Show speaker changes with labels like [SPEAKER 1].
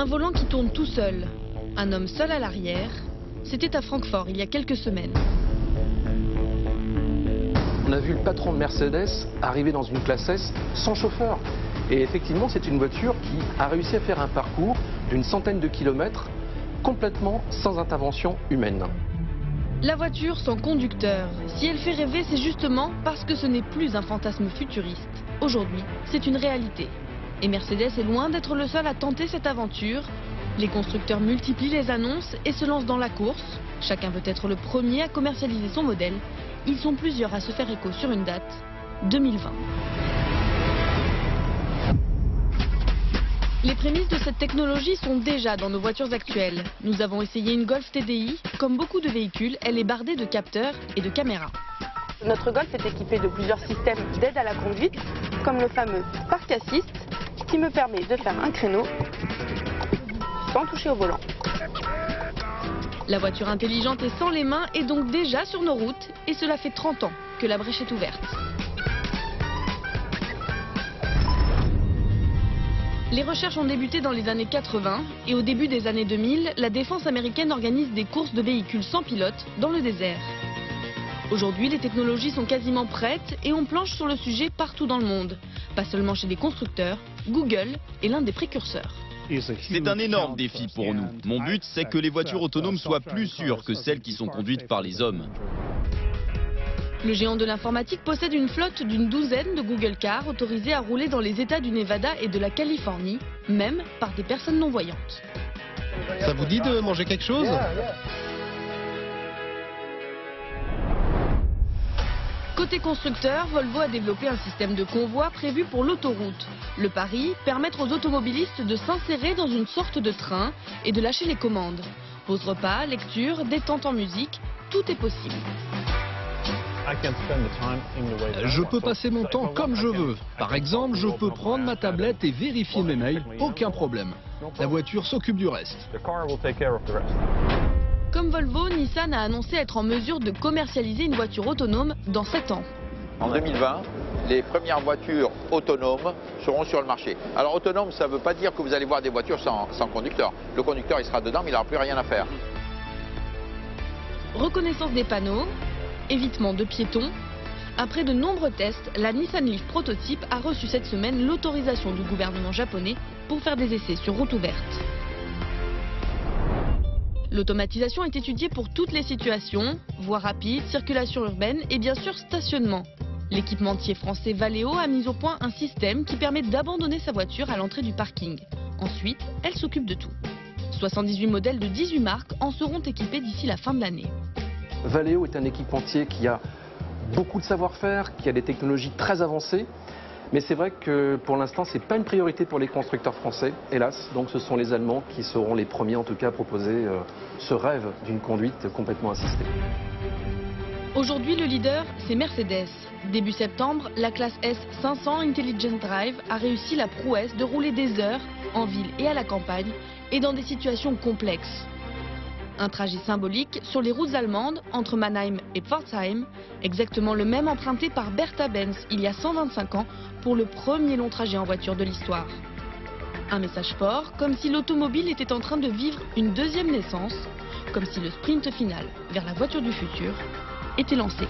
[SPEAKER 1] Un volant qui tourne tout seul, un homme seul à l'arrière, c'était à Francfort il y a quelques semaines.
[SPEAKER 2] On a vu le patron de Mercedes arriver dans une classe S sans chauffeur. Et effectivement, c'est une voiture qui a réussi à faire un parcours d'une centaine de kilomètres complètement sans intervention humaine.
[SPEAKER 1] La voiture sans conducteur, si elle fait rêver, c'est justement parce que ce n'est plus un fantasme futuriste. Aujourd'hui, c'est une réalité. Et Mercedes est loin d'être le seul à tenter cette aventure. Les constructeurs multiplient les annonces et se lancent dans la course. Chacun veut être le premier à commercialiser son modèle. Ils sont plusieurs à se faire écho sur une date, 2020. Les prémices de cette technologie sont déjà dans nos voitures actuelles. Nous avons essayé une Golf TDI. Comme beaucoup de véhicules, elle est bardée de capteurs et de caméras.
[SPEAKER 3] Notre Golf est équipé de plusieurs systèmes d'aide à la conduite, comme le fameux Park Assist, qui me permet de faire un créneau sans toucher au volant.
[SPEAKER 1] La voiture intelligente et sans les mains est donc déjà sur nos routes, et cela fait 30 ans que la brèche est ouverte. Les recherches ont débuté dans les années 80 et au début des années 2000, la défense américaine organise des courses de véhicules sans pilote dans le désert. Aujourd'hui, les technologies sont quasiment prêtes et on planche sur le sujet partout dans le monde. Pas seulement chez les constructeurs, Google est l'un des précurseurs.
[SPEAKER 4] C'est un énorme défi pour nous. Mon but, c'est que les voitures autonomes soient plus sûres que celles qui sont conduites par les hommes.
[SPEAKER 1] Le géant de l'informatique possède une flotte d'une douzaine de Google Cars autorisés à rouler dans les États du Nevada et de la Californie, même par des personnes non-voyantes.
[SPEAKER 5] Ça vous dit de manger quelque chose ?
[SPEAKER 1] Côté constructeur, Volvo a développé un système de convoi prévu pour l'autoroute. Le pari, permettre aux automobilistes de s'insérer dans une sorte de train et de lâcher les commandes. Pause repas, lecture, détente en musique, tout est possible.
[SPEAKER 5] Je peux passer mon temps comme je veux. Par exemple, je peux prendre ma tablette et vérifier mes mails, aucun problème. La voiture s'occupe du reste.
[SPEAKER 1] Comme Volvo, Nissan a annoncé être en mesure de commercialiser une voiture autonome dans 7 ans.
[SPEAKER 6] En 2020, les premières voitures autonomes seront sur le marché. Alors autonome, ça ne veut pas dire que vous allez voir des voitures sans conducteur. Le conducteur, il sera dedans, mais il n'aura plus rien à faire.
[SPEAKER 1] Reconnaissance des panneaux, évitement de piétons. Après de nombreux tests, la Nissan Leaf prototype a reçu cette semaine l'autorisation du gouvernement japonais pour faire des essais sur route ouverte. L'automatisation est étudiée pour toutes les situations, voies rapides, circulation urbaine et bien sûr stationnement. L'équipementier français Valeo a mis au point un système qui permet d'abandonner sa voiture à l'entrée du parking. Ensuite, elle s'occupe de tout. 78 modèles de 18 marques en seront équipés d'ici la fin de l'année.
[SPEAKER 2] Valeo est un équipementier qui a beaucoup de savoir-faire, qui a des technologies très avancées. Mais c'est vrai que pour l'instant, ce n'est pas une priorité pour les constructeurs français, hélas. Donc ce sont les Allemands qui seront les premiers en tout cas à proposer ce rêve d'une conduite complètement assistée.
[SPEAKER 1] Aujourd'hui, le leader, c'est Mercedes. Début septembre, la classe S 500 Intelligent Drive a réussi la prouesse de rouler des heures en ville et à la campagne et dans des situations complexes. Un trajet symbolique sur les routes allemandes entre Mannheim et Pforzheim, exactement le même emprunté par Bertha Benz il y a 125 ans pour le premier long trajet en voiture de l'histoire. Un message fort, comme si l'automobile était en train de vivre une deuxième naissance, comme si le sprint final vers la voiture du futur était lancé.